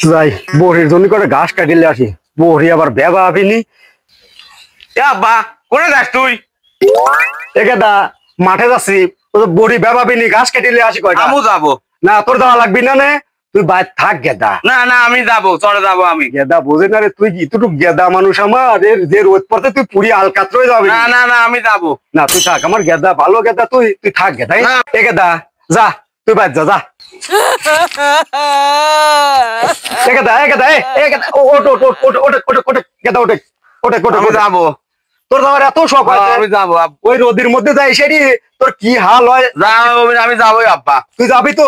যাই বড়ির জন্য করে ঘাস কাটিলে আসি বড়ি আবার বেবা আবিনি আব্বা কোনে যাস তুই? দা মাঠে যাচ্ছি বড়ি বেবা আবিনি ঘাস কাটিলে আসি কয়টা আমু যাবো না তোর যাওয়া লাগবি না নে তুই বাইরে থাক গেদা না না আমি যাবো চলে যাবো আমি গেদা বোঝে না রে তুই এতটুক গেদা মানুষ আমার যে রোদ পড়তে তুই পুরি আলকাত রয়ে যাবি না না না আমি যাবো না তুই থাক আমার গেদা ভালো গেদা তুই তুই থাক গেদা এ গেদা যা তুই বাইর যা যা যাবো তোর যাওয়ার এত শখ আমি যাবো ওই রোদের মধ্যে যাই সেটি তোর কি হাল হয় আমি যাবোই আব্বা তুই যাবি তো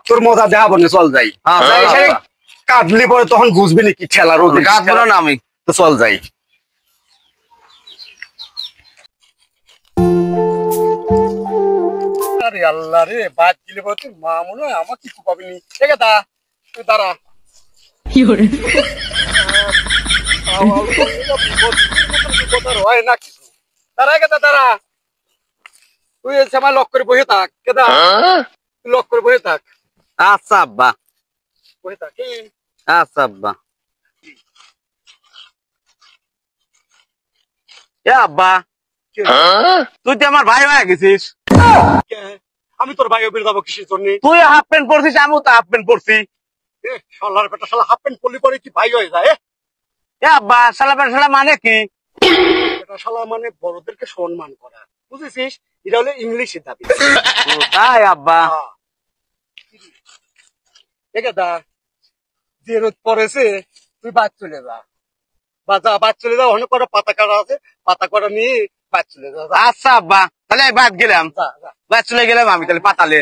তোর মজা দেখাবো না চল যাই কাটলি পরে তখন বুঝবি না কি ঠেলা রোদ কাটবো না আমি তো চল যাই আরে আল্লাহ রে বাদ দিলে পরে তুই মা মনে হয় আমার কিছু পাবি নি ঠিক আছে তুই দাঁড়া কি করে হয় না কিছু দাঁড়া কেদা দাঁড়া তুই সময় লক করে বসে থাক কেদা তুই লক করে বসে থাক আচ্ছা আব্বা বসে থাক আচ্ছা আব্বা এ আব্বা তুই তো আমার ভাই হয়ে গেছিস আমি তোর ভাই বের যাবো কিসের জন্য তুই হাফ প্যান্ট পরছিস আমিও তো হাফ প্যান্ট পরছি শালার বেটা শালা হাফ প্যান্ট পরলি পরে কি ভাই হয়ে যায় এ আব্বা শালা প্যান্ট শালা মানে কি এটা শালা মানে বড়দেরকে সম্মান করা বুঝেছিস এটা হলো ইংলিশের দাবি তাই আব্বা দা যে রোদ পড়েছে তুই বাদ চলে যা বাদ চলে যা অনেক কটা পাতা কাটা আছে পাতা কাটা নিয়ে বাদ চলে যা আচ্ছা আব্বা তাহলে বাদ গেলাম বাদ চলে গেলাম আমি তাহলে পাতালে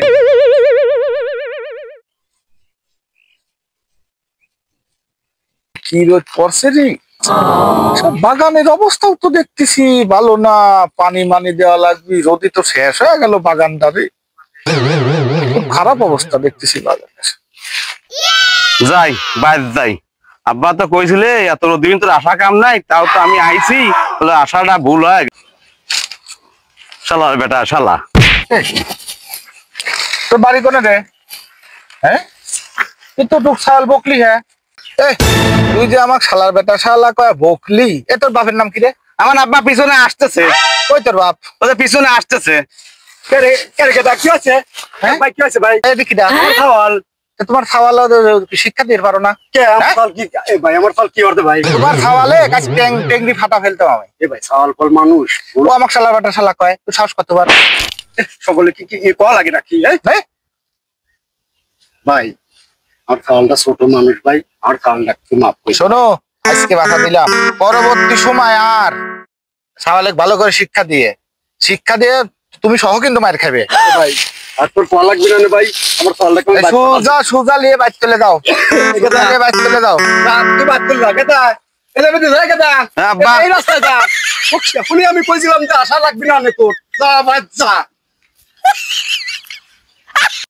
কি রোদ পড়ছে রে বাগানের অবস্থাও তো দেখতেছি ভালো না পানি মানি দেওয়া লাগবে রোদি তো শেষ হয়ে গেল বাগানটারে খুব খারাপ অবস্থা দেখতেছি বাগানের যাই বাইরে যাই আব্বা তো কইছিলে এত দিন তোর আশা কাম নাই তাও তো আমি আইছি বলে আশাটা ভুল হয় শালা বেটা শালা তোর বাড়ি কোনে রে হ্যাঁ তুই তো টুক শাল বকলি হ্যাঁ তুই যে আমার শালার বেটা শালা কয় বকলি এ তোর বাপের নাম কি রে আমার আব্বা পিছনে আসতেছে কই তোর বাপ ওদের পিছনে আসতেছে কি আছে ভাই কি আছে ভাই দেখি না তোমার ছাওয়াল শিক্ষা দিতে পারো না ভাই আমার ফল কি করতে ভাই তোমার ছাওয়ালে কাছে টেংরি ফাটা ফেলতাম আমি ভাই ছাওয়াল ফল মানুষ ও আমার শালার বেটা শালা কয় তুই সাহস করতে পার সকলে কি কল লাগে নাকি ভাই আমার খাওয়ালটা ছোট মানুষ ভাই আমার খাওয়ালটা একটু মাফ করি শোনো আজকে বাধা দিলাম পরবর্তী সময় আর ছাওয়ালে ভালো করে শিক্ষা দিয়ে তুমি সহ কিন্তু মার খাবে ভাই আর তোর পড়া লাগবে না ভাই আমার খাওয়ালটা সোজা নিয়ে বাইর চলে যাও বাইর চলে যাও তুই বাদ করলি লাগে তা এই রাস্তায় যা আমি কইছিলাম যে আশা লাগবে না তোর যা বাচ্চা